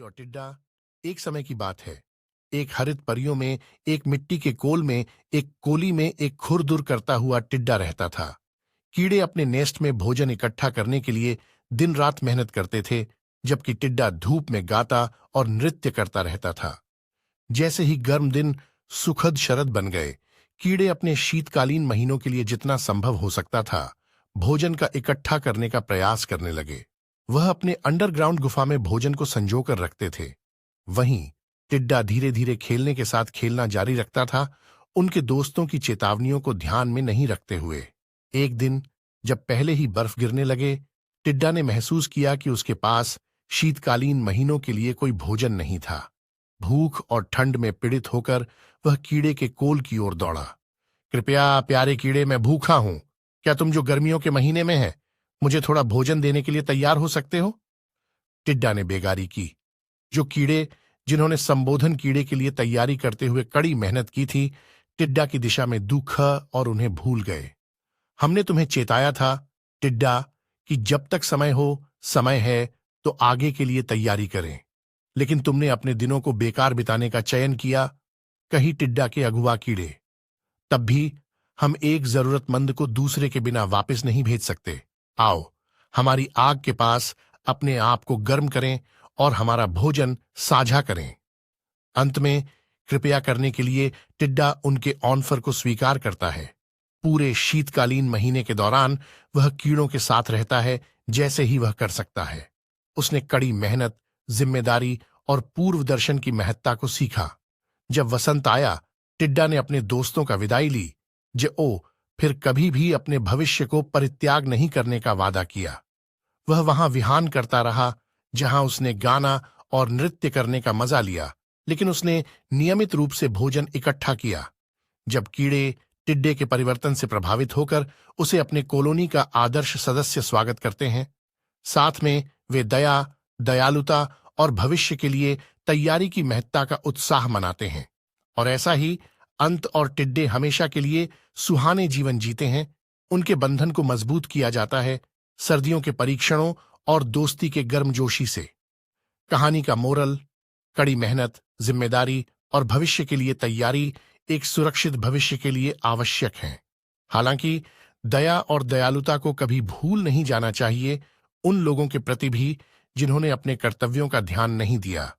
और टिड्डा। एक समय की बात है। एक हरित परियों में एक मिट्टी के कोल में एक कोली में एक खुरदुर करता हुआ टिड्डा रहता था। कीड़े अपने नेस्ट में भोजन इकट्ठा करने के लिए दिन रात मेहनत करते थे, जबकि टिड्डा धूप में गाता और नृत्य करता रहता था। जैसे ही गर्म दिन सुखद शरद बन गए, कीड़े अपने शीतकालीन महीनों के लिए जितना संभव हो सकता था भोजन का इकट्ठा करने का प्रयास करने लगे। वह अपने अंडरग्राउंड गुफा में भोजन को संजोकर रखते थे। वहीं टिड्डा धीरे धीरे खेलने के साथ खेलना जारी रखता था, उनके दोस्तों की चेतावनियों को ध्यान में नहीं रखते हुए। एक दिन जब पहले ही बर्फ गिरने लगे, टिड्डा ने महसूस किया कि उसके पास शीतकालीन महीनों के लिए कोई भोजन नहीं था। भूख और ठंड में पीड़ित होकर वह कीड़े के कोल की ओर दौड़ा। कृपया प्यारे कीड़े, मैं भूखा हूं। क्या तुम जो गर्मियों के महीने में है मुझे थोड़ा भोजन देने के लिए तैयार हो सकते हो? टिड्डा ने बेगारी की। जो कीड़े जिन्होंने संबोधन कीड़े के लिए तैयारी करते हुए कड़ी मेहनत की थी, टिड्डा की दिशा में दुखा और उन्हें भूल गए। हमने तुम्हें चेताया था टिड्डा कि जब तक समय हो, समय है तो आगे के लिए तैयारी करें, लेकिन तुमने अपने दिनों को बेकार बिताने का चयन किया, कही टिड्डा के अगुआ कीड़े। तब भी हम एक जरूरतमंद को दूसरे के बिना वापस नहीं भेज सकते। आओ हमारी आग के पास अपने आप को गर्म करें और हमारा भोजन साझा करें। अंत में कृपया करने के लिए टिड्डा उनके ऑनफर को स्वीकार करता है। पूरे शीतकालीन महीने के दौरान वह कीड़ों के साथ रहता है जैसे ही वह कर सकता है। उसने कड़ी मेहनत, जिम्मेदारी और पूर्व दर्शन की महत्ता को सीखा। जब वसंत आया, टिड्डा ने अपने दोस्तों का विदाई ली, फिर कभी भी अपने भविष्य को परित्याग नहीं करने का वादा किया। वह वहां विहान करता रहा जहां उसने गाना और नृत्य करने का मजा लिया, लेकिन उसने नियमित रूप से भोजन इकट्ठा किया। जब कीड़े टिड्डे के परिवर्तन से प्रभावित होकर उसे अपने कॉलोनी का आदर्श सदस्य स्वागत करते हैं, साथ में वे दया, दयालुता और भविष्य के लिए तैयारी की महत्ता का उत्साह मनाते हैं। और ऐसा ही अंत और टिड्डे हमेशा के लिए सुहाने जीवन जीते हैं। उनके बंधन को मजबूत किया जाता है सर्दियों के परीक्षणों और दोस्ती के गर्मजोशी से। कहानी का मोरल: कड़ी मेहनत, जिम्मेदारी और भविष्य के लिए तैयारी एक सुरक्षित भविष्य के लिए आवश्यक हैं। हालांकि दया और दयालुता को कभी भूल नहीं जाना चाहिए उन लोगों के प्रति भी जिन्होंने अपने कर्तव्यों का ध्यान नहीं दिया।